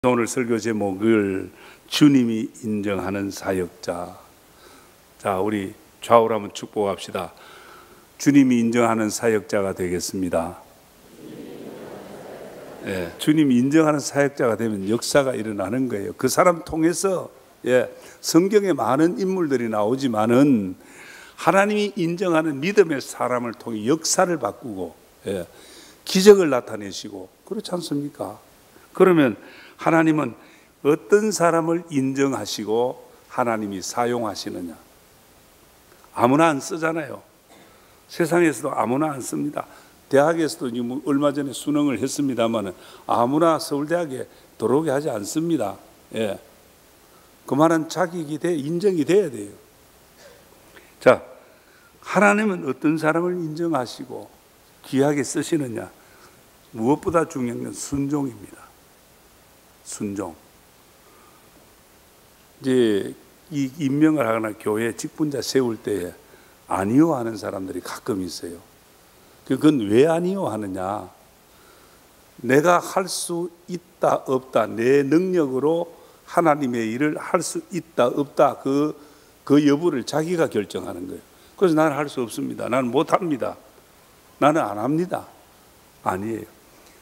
오늘 설교 제목을 주님이 인정하는 사역자. 자, 우리 좌우로 한번 축복합시다. 주님이 인정하는 사역자가 되겠습니다. 주님이 인정하는 사역자가 되면 역사가 일어나는 거예요. 그 사람 통해서 성경에 많은 인물들이 나오지만은 하나님이 인정하는 믿음의 사람을 통해 역사를 바꾸고 기적을 나타내시고 그렇지 않습니까? 그러면 하나님은 어떤 사람을 인정하시고 하나님이 사용하시느냐? 아무나 안 쓰잖아요. 세상에서도 아무나 안 씁니다. 대학에서도 얼마 전에 수능을 했습니다만 아무나 서울대학에 들어오게 하지 않습니다. 그만한 자격이 인정이 돼야 돼요. 자, 하나님은 어떤 사람을 인정하시고 귀하게 쓰시느냐? 무엇보다 중요한 건 순종입니다. 순종. 이제 이 임명을 하거나 교회 직분자 세울 때에 아니요 하는 사람들이 가끔 있어요. 그건 왜 아니요 하느냐? 내가 할 수 있다 없다, 내 능력으로 하나님의 일을 할 수 있다 없다, 그 여부를 자기가 결정하는 거예요. 그래서 나는 할 수 없습니다. 나는 못합니다. 나는 안 합니다. 아니에요.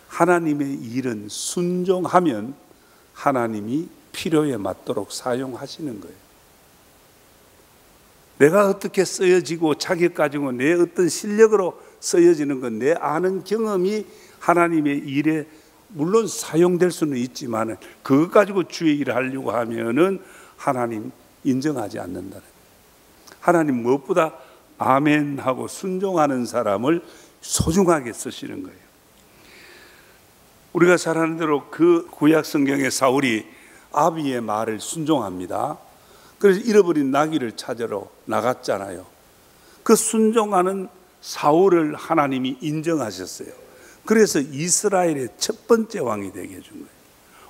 하나님의 일은 순종하면 하나님이 필요에 맞도록 사용하시는 거예요. 내가 어떻게 쓰여지고 자격 가지고 내 어떤 실력으로 쓰여지는 건 내 아는 경험이 하나님의 일에 물론 사용될 수는 있지만 그것 가지고 주의 일을 하려고 하면은 하나님 인정하지 않는다는 거예요. 하나님 무엇보다 아멘 하고 순종하는 사람을 소중하게 쓰시는 거예요. 우리가 잘 아는 대로 그 구약 성경의 사울이 아비의 말을 순종합니다. 그래서 잃어버린 나귀를 찾으러 나갔잖아요. 그 순종하는 사울을 하나님이 인정하셨어요. 그래서 이스라엘의 첫 번째 왕이 되게 해준 거예요.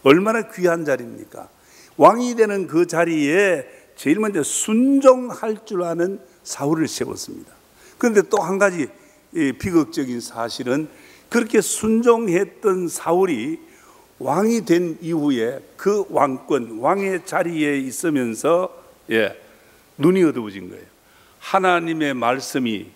얼마나 귀한 자리입니까? 왕이 되는 그 자리에 제일 먼저 순종할 줄 아는 사울을 세웠습니다. 그런데 또 한 가지 비극적인 사실은 그렇게 순종했던 사울이 왕이 된 이후에 그 왕권, 왕의 자리에 있으면서 눈이 어두워진 거예요. 하나님의 말씀이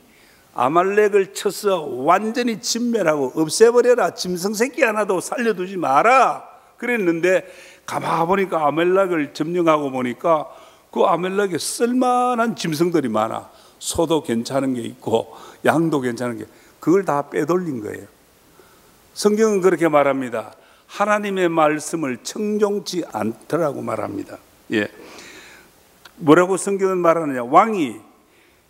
아말렉을 쳐서 완전히 진멸하고 없애버려라, 짐승 새끼 하나도 살려두지 마라 그랬는데 가만 보니까 아말렉을 점령하고 보니까 그 아말렉에 쓸만한 짐승들이 많아. 소도 괜찮은 게 있고 양도 괜찮은 게, 그걸 다 빼돌린 거예요. 성경은 그렇게 말합니다. 하나님의 말씀을 청종치 않더라고 말합니다. 뭐라고 성경은 말하느냐? 왕이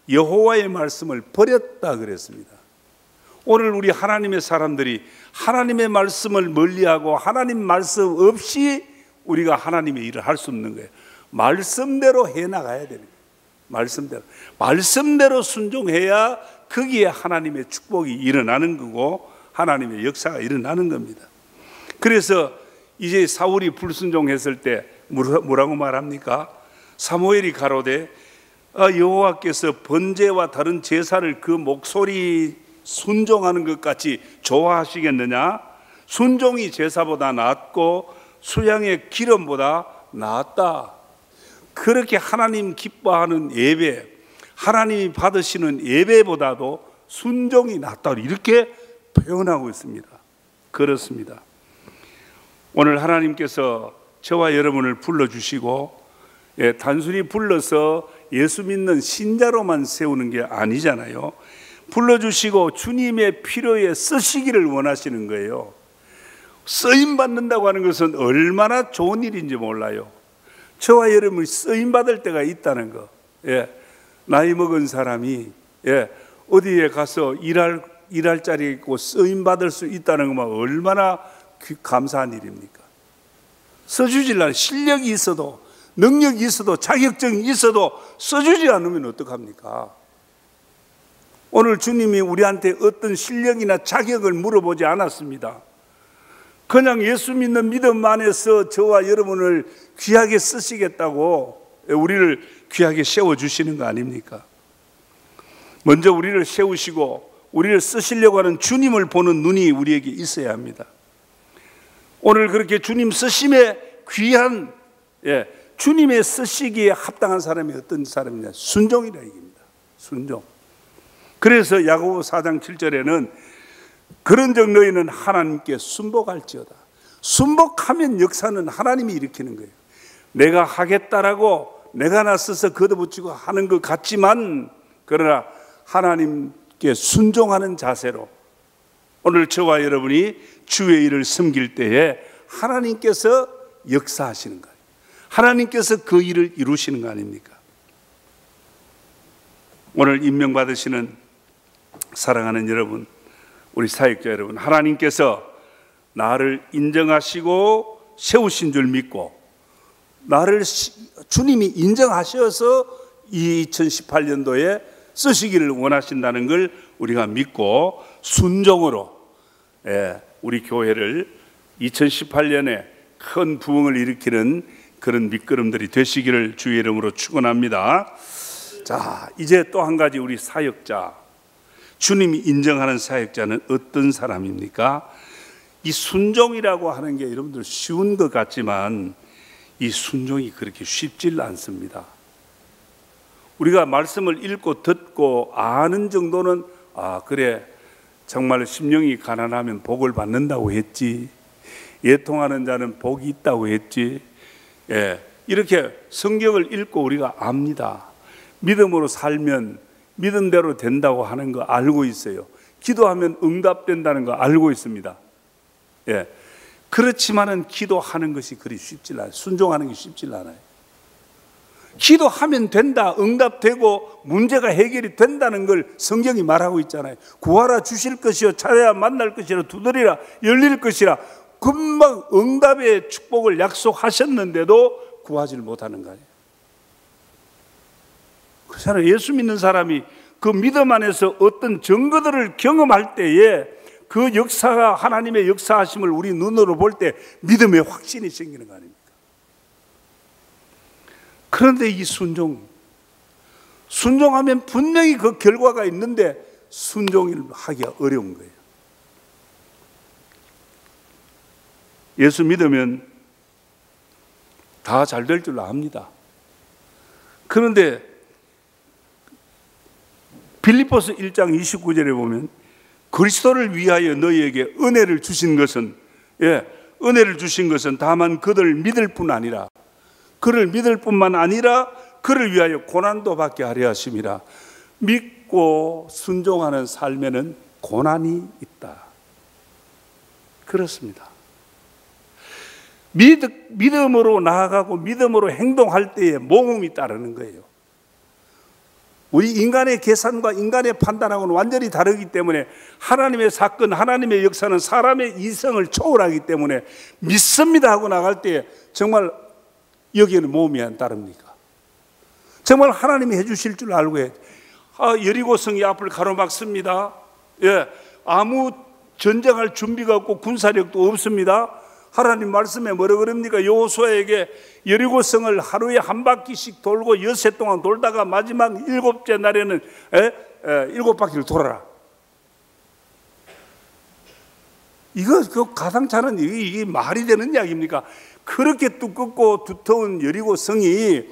여호와의 말씀을 버렸다 그랬습니다. 오늘 우리 하나님의 사람들이 하나님의 말씀을 멀리하고 하나님 말씀 없이 우리가 하나님의 일을 할 수 없는 거예요. 말씀대로 해나가야 됩니다. 말씀대로 순종해야 거기에 하나님의 축복이 일어나는 거고 하나님의 역사가 일어나는 겁니다. 그래서 이제 사울이 불순종했을 때 뭐라고 말합니까? 사무엘이 가로되 여호와께서 번제와 다른 제사를 그 목소리 순종하는 것 같이 좋아하시겠느냐? 순종이 제사보다 낫고 수양의 기름보다 낫다. 그렇게 하나님 기뻐하는 예배, 하나님이 받으시는 예배보다도 순종이 낫다, 이렇게 표현하고 있습니다. 그렇습니다. 오늘 하나님께서 저와 여러분을 불러주시고 단순히 불러서 예수 믿는 신자로만 세우는 게 아니잖아요. 불러주시고 주님의 필요에 쓰시기를 원하시는 거예요. 쓰임 받는다고 하는 것은 얼마나 좋은 일인지 몰라요. 저와 여러분이 쓰임 받을 때가 있다는 거. 나이 먹은 사람이 어디에 가서 일할 자리에 있고 쓰임 받을 수 있다는 것만 얼마나 감사한 일입니까? 써주질라는 실력이 있어도 능력이 있어도 자격증이 있어도 써주지 않으면 어떡합니까? 오늘 주님이 우리한테 어떤 실력이나 자격을 물어보지 않았습니다. 그냥 예수 믿는 믿음 안에서 저와 여러분을 귀하게 쓰시겠다고 우리를 귀하게 세워주시는 거 아닙니까? 먼저 우리를 세우시고 우리를 쓰시려고 하는 주님을 보는 눈이 우리에게 있어야 합니다. 오늘 그렇게 주님 쓰심에 귀한, 주님의 쓰시기에 합당한 사람이 어떤 사람이냐? 순종이라 얘기입니다. 순종. 그래서 야고보 4장 7절에는 그런즉 너희는 하나님께 순복할지어다. 순복하면 역사는 하나님이 일으키는 거예요. 내가 하겠다라고 내가 나서서 걷어붙이고 하는 것 같지만, 그러나 하나님께 순종하는 자세로 오늘 저와 여러분이 주의 일을 섬길 때에 하나님께서 역사하시는 거예요. 하나님께서 그 일을 이루시는 거 아닙니까? 오늘 임명받으시는 사랑하는 여러분, 우리 사역자 여러분, 하나님께서 나를 인정하시고 세우신 줄 믿고, 나를 주님이 인정하셔서 2018년도에 쓰시기를 원하신다는 걸 우리가 믿고 순종으로 우리 교회를 2018년에 큰 부흥을 일으키는 그런 밑거름들이 되시기를 주의 이름으로 축원합니다. 자, 이제 또 한 가지, 우리 사역자, 주님이 인정하는 사역자는 어떤 사람입니까? 이 순종이라고 하는 게 여러분들 쉬운 것 같지만 이 순종이 그렇게 쉽질 않습니다. 우리가 말씀을 읽고 듣고 아는 정도는, 그래, 정말 심령이 가난하면 복을 받는다고 했지, 애통하는 자는 복이 있다고 했지, 이렇게 성경을 읽고 우리가 압니다. 믿음으로 살면 믿음대로 된다고 하는 거 알고 있어요. 기도하면 응답된다는 거 알고 있습니다. 그렇지만은 기도하는 것이 그리 쉽지 않아요. 순종하는 게 쉽지 않아요. 기도하면 된다, 응답되고 문제가 해결이 된다는 걸 성경이 말하고 있잖아요. 구하라 주실 것이요, 찾아야 만날 것이라, 두드리라 열릴 것이라. 금방 응답의 축복을 약속하셨는데도 구하지 못하는 거예요. 그 사람, 예수 믿는 사람이 그 믿음 안에서 어떤 증거들을 경험할 때에 그 역사가, 하나님의 역사하심을 우리 눈으로 볼 때 믿음의 확신이 생기는 거 아닙니까? 그런데 이 순종하면 분명히 그 결과가 있는데 순종을 하기가 어려운 거예요. 예수 믿으면 다 잘 될 줄 압니다. 그런데 빌립보서 1장 29절에 보면 그리스도를 위하여 너희에게 은혜를 주신 것은, 은혜를 주신 것은 다만 그들을 믿을 뿐 아니라, 그를 믿을 뿐만 아니라 그를 위하여 고난도 받게 하려 하심이라. 믿고 순종하는 삶에는 고난이 있다. 그렇습니다. 믿음으로 나아가고 믿음으로 행동할 때에 모험이 따르는 거예요. 우리 인간의 계산과 인간의 판단하고는 완전히 다르기 때문에 하나님의 사건, 하나님의 역사는 사람의 이성을 초월하기 때문에 믿습니다 하고 나갈 때 정말 여기에는 모험이 안 따릅니까? 정말 하나님이 해주실 줄 알고 여리고성이 앞을 가로막습니다. 아무 전쟁할 준비가 없고 군사력도 없습니다. 하나님 말씀에 뭐라 그럽니까? 여호수아에게 여리고성을 하루에 한 바퀴씩 돌고 엿새 동안 돌다가 마지막 7째 날에는 7바퀴를 돌아라. 그 가상차는 이게 말이 되는 이야기입니까? 그렇게 두껍고 두터운 여리고성이,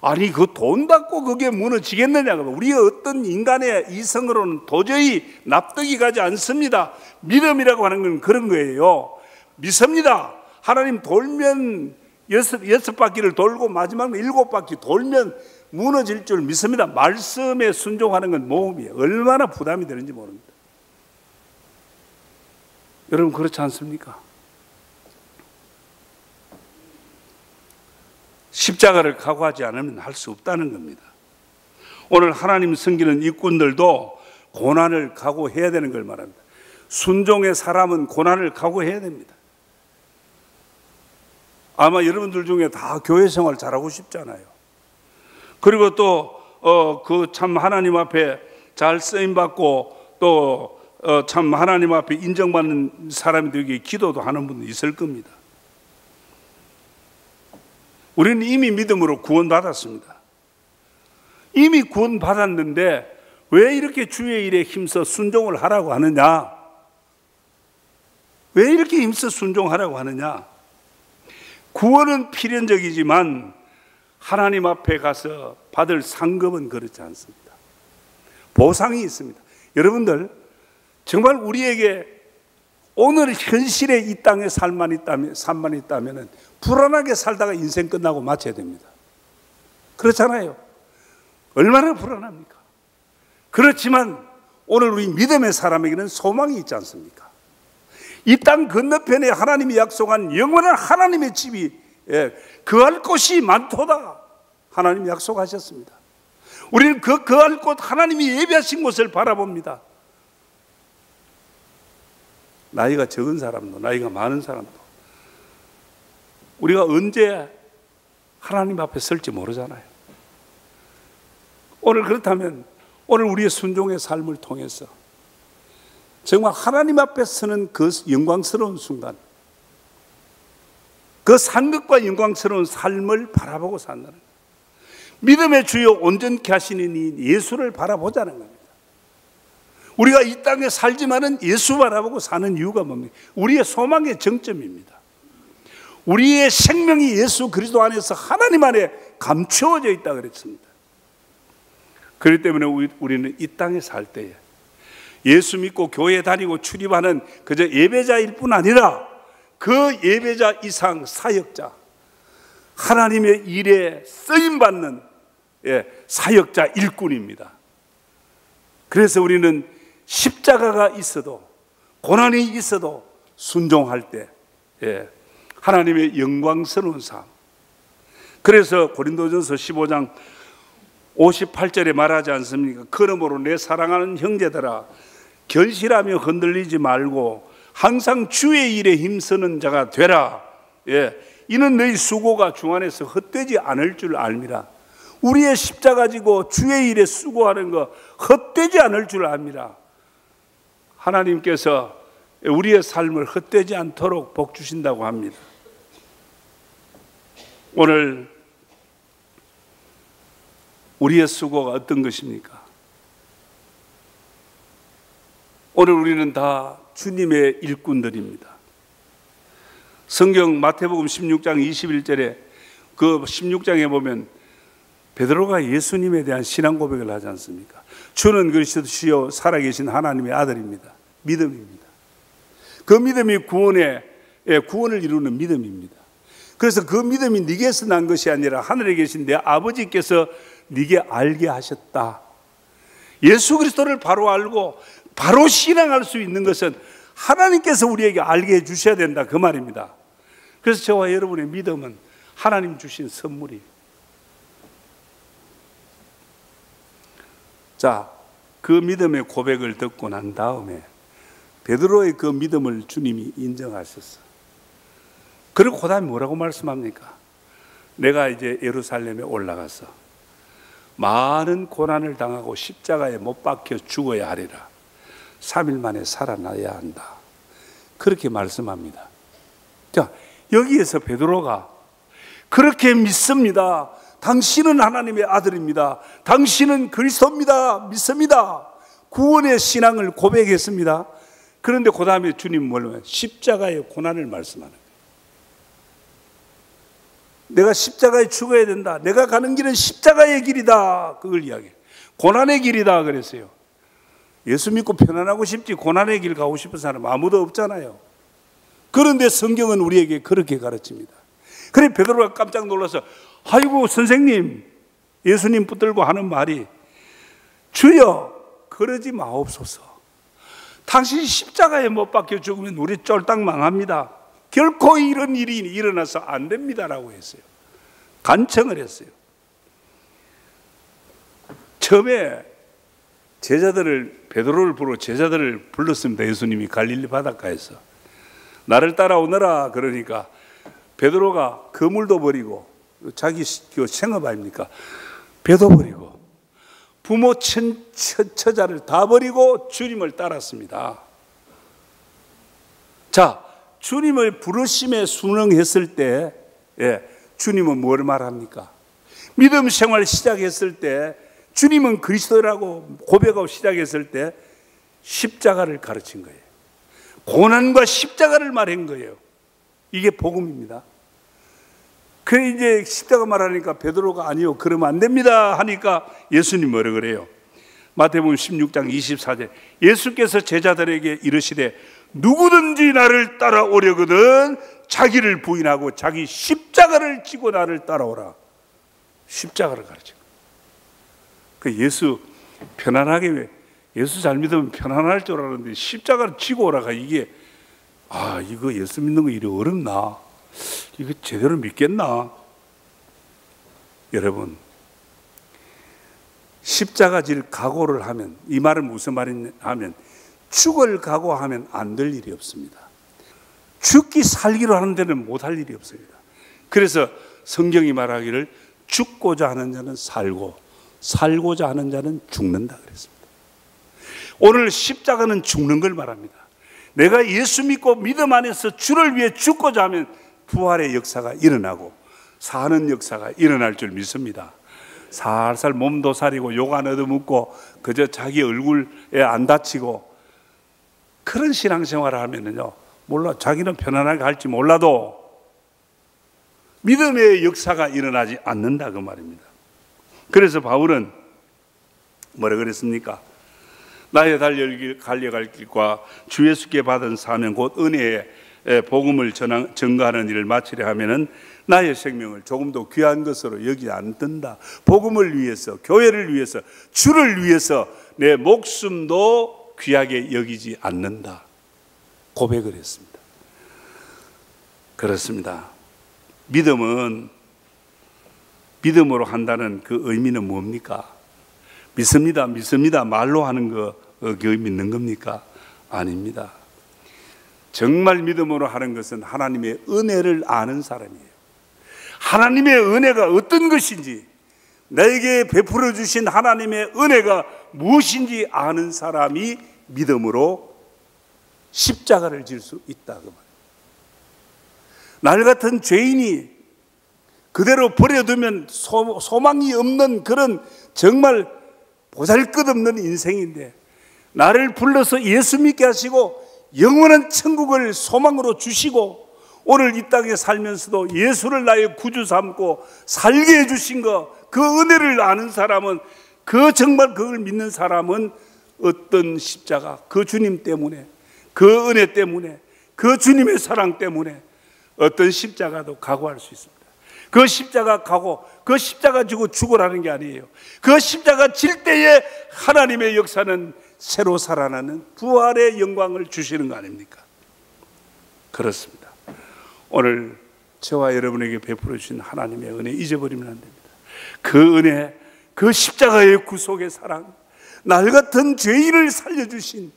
아니 그 돈 받고 그게 무너지겠느냐고. 우리의 어떤 인간의 이성으로는 도저히 납득이 가지 않습니다. 믿음이라고 하는 건 그런 거예요. 믿습니다. 하나님 돌면 6바퀴를 돌고 마지막 7바퀴 돌면 무너질 줄 믿습니다. 말씀에 순종하는 건 모험이에요. 얼마나 부담이 되는지 모릅니다. 여러분 그렇지 않습니까? 십자가를 각오하지 않으면 할 수 없다는 겁니다. 오늘 하나님 섬기는 일꾼들도 고난을 각오해야 되는 걸 말합니다. 순종의 사람은 고난을 각오해야 됩니다. 아마 여러분들 중에 다 교회 생활 잘하고 싶잖아요. 그리고 또 그 참 하나님 앞에 잘 쓰임받고 또 참 하나님 앞에 인정받는 사람이 되기 기도도 하는 분도 있을 겁니다. 우리는 이미 믿음으로 구원받았습니다. 이미 구원받았는데 왜 이렇게 주의 일에 힘써 순종을 하라고 하느냐? 왜 이렇게 힘써 순종하라고 하느냐? 구원은 필연적이지만 하나님 앞에 가서 받을 상급은 그렇지 않습니다. 보상이 있습니다. 여러분들, 정말 우리에게 오늘 현실에 이 땅에 삶만 있다면 불안하게 살다가 인생 끝나고 마쳐야 됩니다. 그렇잖아요. 얼마나 불안합니까? 그렇지만 오늘 우리 믿음의 사람에게는 소망이 있지 않습니까? 이 땅 건너편에 하나님이 약속한 영원한 하나님의 집이 거할 곳이 많도다. 하나님이 약속하셨습니다. 우리는 거할 곳, 하나님이 예비하신 곳을 바라봅니다. 나이가 적은 사람도 나이가 많은 사람도 우리가 언제 하나님 앞에 설지 모르잖아요. 오늘 그렇다면 오늘 우리의 순종의 삶을 통해서 정말 하나님 앞에 서는 그 영광스러운 순간, 그 상급과 영광스러운 삶을 바라보고 산다는 거예요. 믿음의 주요 온전케 하시는 이 예수를 바라보자는 겁니다. 우리가 이 땅에 살지만은 예수 바라보고 사는 이유가 뭡니까? 우리의 소망의 정점입니다. 우리의 생명이 예수 그리스도 안에서 하나님 안에 감추어져 있다 그랬습니다. 그렇기 때문에 우리는 이 땅에 살 때에 예수 믿고 교회 다니고 출입하는 그저 예배자일 뿐 아니라 그 예배자 이상 사역자, 하나님의 일에 쓰임받는 사역자 일꾼입니다. 그래서 우리는 십자가가 있어도 고난이 있어도 순종할 때 하나님의 영광스러운 삶. 그래서 고린도전서 15장 58절에 말하지 않습니까? 그러므로 내 사랑하는 형제들아 견실하며 흔들리지 말고 항상 주의 일에 힘쓰는 자가 되라. 이는 너희 수고가 주 안에서 헛되지 않을 줄 알미라. 우리의 십자가 지고 주의 일에 수고하는 거 헛되지 않을 줄 압니다. 하나님께서 우리의 삶을 헛되지 않도록 복 주신다고 합니다. 오늘 우리의 수고가 어떤 것입니까? 오늘 우리는 다 주님의 일꾼들입니다. 성경 마태복음 16장 21절에 그 16장에 보면 베드로가 예수님에 대한 신앙 고백을 하지 않습니까? 주는 그리스도시요 살아계신 하나님의 아들입니다. 믿음입니다. 그 믿음이 구원을 이루는 믿음입니다. 그래서 그 믿음이 네게서 난 것이 아니라 하늘에 계신 내 아버지께서 네게 알게 하셨다. 예수 그리스도를 바로 알고 바로 신앙할 수 있는 것은 하나님께서 우리에게 알게 해 주셔야 된다, 그 말입니다. 그래서 저와 여러분의 믿음은 하나님 주신 선물이에요. 자, 그 믿음의 고백을 듣고 난 다음에 베드로의 그 믿음을 주님이 인정하셨어요. 그리고 그 다음에 뭐라고 말씀합니까? 내가 이제 예루살렘에 올라가서 많은 고난을 당하고 십자가에 못 박혀 죽어야 하리라. 3일 만에 살아나야 한다. 그렇게 말씀합니다. 자, 여기에서 베드로가 그렇게 믿습니다. 당신은 하나님의 아들입니다. 당신은 그리스도입니다. 믿습니다. 구원의 신앙을 고백했습니다. 그런데 그 다음에 주님 뭐냐면 십자가의 고난을 말씀하는 거예요. 내가 십자가에 죽어야 된다. 내가 가는 길은 십자가의 길이다. 그걸 이야기해요. 고난의 길이다 그랬어요. 예수 믿고 편안하고 싶지 고난의 길 가고 싶은 사람 아무도 없잖아요. 그런데 성경은 우리에게 그렇게 가르칩니다. 그래 베드로가 깜짝 놀라서 아이고 선생님, 예수님 붙들고 하는 말이 주여 그러지 마옵소서. 당신이 십자가에 못 박혀 죽으면 우리 쫄딱 망합니다. 결코 이런 일이 일어나서 안 됩니다라고 했어요. 간청을 했어요. 처음에 베드로를 부르고 제자들을 불렀습니다. 예수님이 갈릴리 바닷가에서 나를 따라오너라 그러니까 베드로가 그물도 버리고 자기 생업 아닙니까? 배도 버리고 부모 처자를 다 버리고 주님을 따랐습니다. 자, 주님을 부르심에 순응했을 때 주님은 뭘 말합니까? 믿음 생활 시작했을 때 주님은 그리스도라고 고백하고 시작했을 때 십자가를 가르친 거예요. 고난과 십자가를 말한 거예요. 이게 복음입니다. 그래 이제 십자가 말하니까 베드로가 아니요 그러면 안 됩니다 하니까 예수님 뭐라 그래요? 마태복음 16장 24절 예수께서 제자들에게 이르시되 누구든지 나를 따라오려거든 자기를 부인하고 자기 십자가를 지고 나를 따라오라. 십자가를 가르쳐. 그 예수 편안하게 예수 잘 믿으면 편안할 줄 알았는데 십자가를 지고 오라가 이게 이거 예수 믿는 거 이리 어렵나? 이거 제대로 믿겠나? 여러분 십자가 질 각오를 하면 이 말은 무슨 말이냐 하면 죽을 각오하면 안 될 일이 없습니다. 죽기 살기로 하는 데는 못할 일이 없습니다. 그래서 성경이 말하기를 죽고자 하는 자는 살고 살고자 하는 자는 죽는다 그랬습니다. 오늘 십자가는 죽는 걸 말합니다. 내가 예수 믿고 믿음 안에서 주를 위해 죽고자 하면 부활의 역사가 일어나고 사는 역사가 일어날 줄 믿습니다. 살살 몸도 사리고 욕 안 얻어먹고 그저 자기 얼굴에 안 다치고 그런 신앙생활을 하면은요 몰라 자기는 편안하게 할지 몰라도 믿음의 역사가 일어나지 않는다 그 말입니다. 그래서 바울은 뭐라 그랬습니까? 나의 달려갈 길과 주 예수께 받은 사명 곧 은혜의 복음을 전가하는 일을 마치려 하면은 나의 생명을 조금도 귀한 것으로 여기지 않는다. 복음을 위해서, 교회를 위해서, 주를 위해서 내 목숨도 귀하게 여기지 않는다. 고백을 했습니다. 그렇습니다. 믿음은 믿음으로 한다는 그 의미는 뭡니까? 믿습니다. 말로 하는 거 믿는 겁니까? 아닙니다. 정말 믿음으로 하는 것은 하나님의 은혜를 아는 사람이에요. 하나님의 은혜가 어떤 것인지, 나에게 베풀어 주신 하나님의 은혜가 무엇인지 아는 사람이 믿음으로 십자가를 질 수 있다 그 말이에요. 날 같은 죄인이 그대로 버려두면 소망이 없는 그런 정말 보잘것없는 인생인데 나를 불러서 예수 믿게 하시고 영원한 천국을 소망으로 주시고 오늘 이 땅에 살면서도 예수를 나의 구주 삼고 살게 해주신 그 은혜를 아는 사람은 정말 그걸 믿는 사람은 어떤 십자가 그 주님 때문에 그 은혜 때문에 그 주님의 사랑 때문에 어떤 십자가도 각오할 수 있습니다. 그 십자가 가고 그 십자가 지고 죽으라는 게 아니에요. 그 십자가 질 때에 하나님의 역사는 새로 살아나는 부활의 영광을 주시는 거 아닙니까? 그렇습니다. 오늘 저와 여러분에게 베풀어 주신 하나님의 은혜 잊어버리면 안 됩니다. 그 은혜, 그 십자가의 구속의 사랑, 날 같은 죄인을 살려주신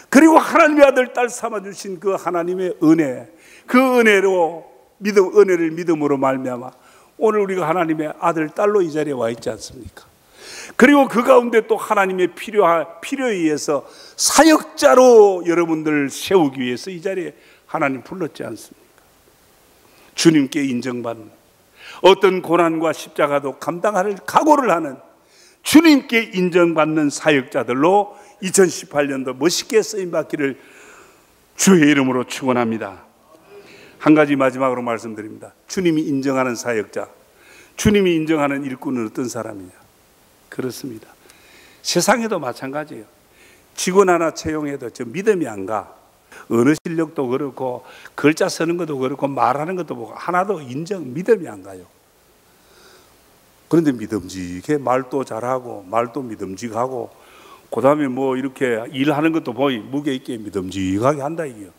그리고 하나님의 아들 딸 삼아주신 그 하나님의 은혜, 그 은혜로 은혜를 믿음으로 말미암아 오늘 우리가 하나님의 아들 딸로 이 자리에 와 있지 않습니까? 그리고 그 가운데 또 하나님의 필요에 의해서 사역자로 여러분들을 세우기 위해서 이 자리에 하나님 불렀지 않습니까? 주님께 인정받는 어떤 고난과 십자가도 감당할 각오를 하는 주님께 인정받는 사역자들로 2018년도 멋있게 쓰임받기를 주의 이름으로 축원합니다. 한 가지 마지막으로 말씀드립니다. 주님이 인정하는 사역자, 주님이 인정하는 일꾼은 어떤 사람이냐? 그렇습니다. 세상에도 마찬가지예요. 직원 하나 채용해도 저 믿음이 안 가. 언어 실력도 그렇고 글자 쓰는 것도 그렇고 말하는 것도 보고 하나도 믿음이 안 가요. 그런데 믿음직해 말도 잘하고 말도 믿음직하고 그 다음에 뭐 이렇게 일하는 것도 무게 있게 믿음직하게 한다 이게요.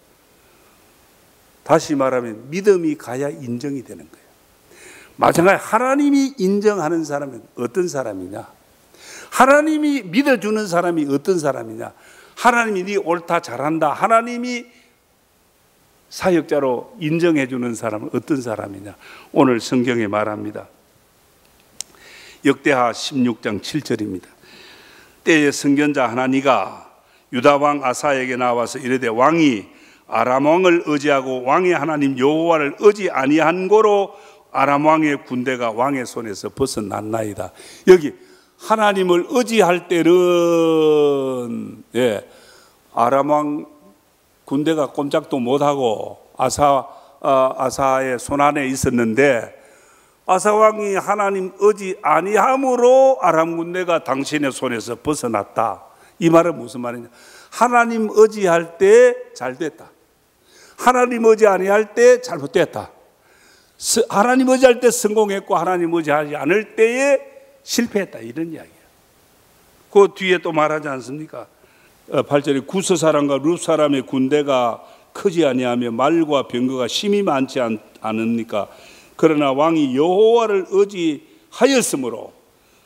다시 말하면 믿음이 가야 인정이 되는 거예요. 마찬가지로 하나님이 인정하는 사람은 어떤 사람이냐? 하나님이 믿어주는 사람이 어떤 사람이냐? 하나님이 네 옳다 잘한다 하나님이 사역자로 인정해주는 사람은 어떤 사람이냐? 오늘 성경에 말합니다. 역대하 16장 7절입니다. 때에 선견자 하나니가 유다 왕 아사에게 나와서 이르되 왕이 아람 왕을 의지하고 왕의 하나님 여호와를 의지 아니한 고로 아람 왕의 군대가 왕의 손에서 벗어났나이다. 여기 하나님을 의지할 때는 아람 왕 군대가 꼼짝도 못하고 아사의 손안에 있었는데 아사 왕이 하나님 의지 아니함으로 아람 군대가 당신의 손에서 벗어났다. 이 말은 무슨 말이냐? 하나님 의지할 때 잘 됐다. 하나님 의지 아니할 때 잘못됐다. 하나님 의지할 때 성공했고 하나님 의지하지 않을 때에 실패했다. 이런 이야기예요. 그 뒤에 또 말하지 않습니까? 8절에 구스 사람과 룹 사람의 군대가 크지 아니하며 말과 병거가 심히 많지 않으니까 그러나 왕이 여호와를 의지하였으므로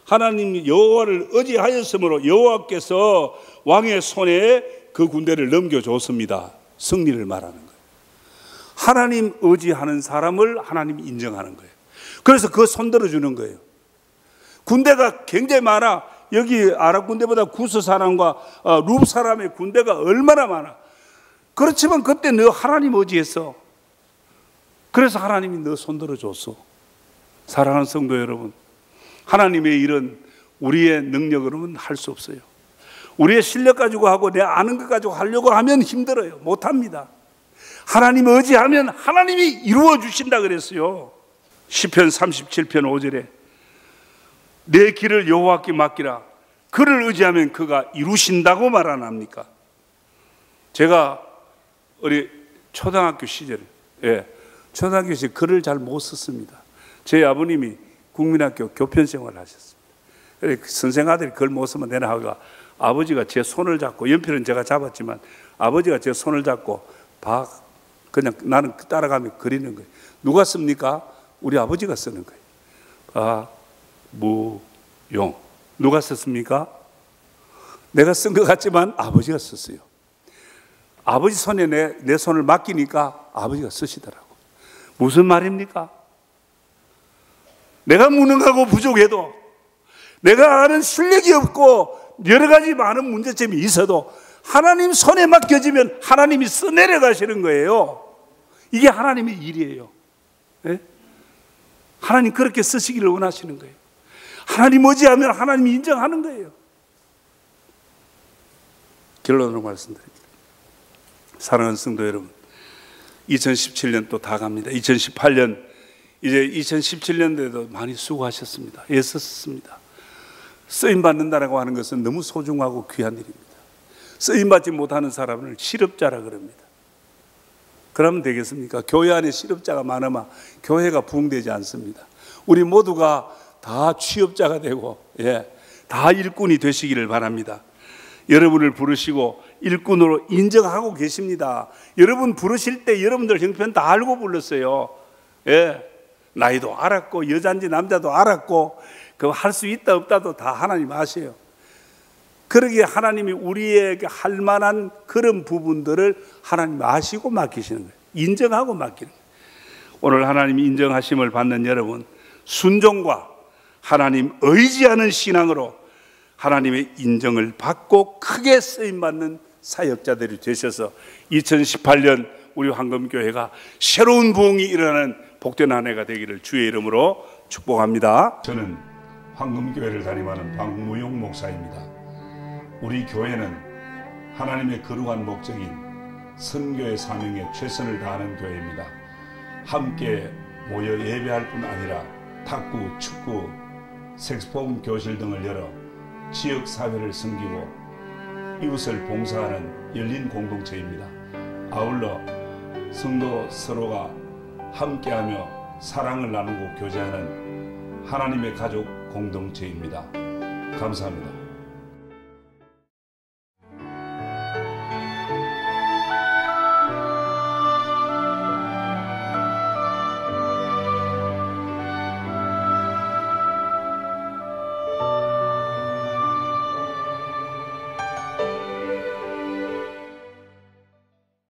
하나님 여호와를 의지하였으므로 여호와께서 왕의 손에 그 군대를 넘겨줬습니다. 승리를 말하는 거예요. 하나님 의지하는 사람을 하나님이 인정하는 거예요. 그래서 그 손 들어주는 거예요. 군대가 굉장히 많아. 여기 아랍 군대보다 구스 사람과 룹 사람의 군대가 얼마나 많아. 그렇지만 그때 너 하나님 의지했어. 그래서 하나님이 너 손 들어줬어. 사랑하는 성도 여러분, 하나님의 일은 우리의 능력으로는 할 수 없어요. 우리의 실력 가지고 하고 내 아는 것 가지고 하려고 하면 힘들어요. 못합니다. 하나님 의지하면 하나님이 이루어 주신다 그랬어요. 시편 37편 5절에 내 길을 여호와께 맡기라. 그를 의지하면 그가 이루신다고 말 안 합니까? 제가 우리 초등학교 시절에 초등학교 시절 글을 잘 못 썼습니다. 제 아버님이 국민학교 교편 생활을 하셨습니다. 선생 아들이 글 못 쓰면 되나 하고 아버지가 제 손을 잡고, 연필은 제가 잡았지만 아버지가 제 손을 잡고 그냥 나는 따라가며 그리는 거예요. 누가 씁니까? 우리 아버지가 쓰는 거예요. 무용. 누가 썼습니까? 내가 쓴 것 같지만 아버지가 썼어요. 아버지 손에 내 손을 맡기니까 아버지가 쓰시더라고. 무슨 말입니까? 내가 무능하고 부족해도, 내가 아는 실력이 없고 여러 가지 많은 문제점이 있어도 하나님 손에 맡겨지면 하나님이 써내려 가시는 거예요. 이게 하나님의 일이에요. 네? 하나님 그렇게 쓰시기를 원하시는 거예요. 하나님 의지하면 하나님이 인정하는 거예요. 결론으로 말씀드립니다. 사랑하는 성도 여러분, 2017년 또 다 갑니다. 2018년, 이제 2017년도에도 많이 수고하셨습니다. 애썼습니다. 쓰임받는다라고 하는 것은 너무 소중하고 귀한 일입니다. 쓰임받지 못하는 사람을 실업자라 그럽니다. 그러면 되겠습니까? 교회 안에 실업자가 많으면 교회가 부흥되지 않습니다. 우리 모두가 다 취업자가 되고 다 일꾼이 되시기를 바랍니다. 여러분을 부르시고 일꾼으로 인정하고 계십니다. 여러분 부르실 때 여러분들 형편 다 알고 불렀어요. 나이도 알았고 여자인지 남자도 알았고 그 할 수 있다 없다도 다 하나님 아세요. 그러기에 하나님이 우리에게 할 만한 그런 부분들을 하나님 아시고 맡기시는 거예요. 인정하고 맡기는 거예요. 오늘 하나님이 인정하심을 받는 여러분, 순종과 하나님 의지하는 신앙으로 하나님의 인정을 받고 크게 쓰임받는 사역자들이 되셔서 2018년 우리 황금교회가 새로운 부흥이 일어나는 복된 한 해가 되기를 주의 이름으로 축복합니다. 저는 황금교회를 담임하는 박무용 목사입니다. 우리 교회는 하나님의 거룩한 목적인 선교의 사명에 최선을 다하는 교회입니다. 함께 모여 예배할 뿐 아니라 탁구, 축구, 색소폰 교실 등을 열어 지역 사회를 섬기고 이웃을 봉사하는 열린 공동체입니다. 아울러 성도 서로가 함께하며 사랑을 나누고 교제하는 하나님의 가족 공동체입니다. 감사합니다.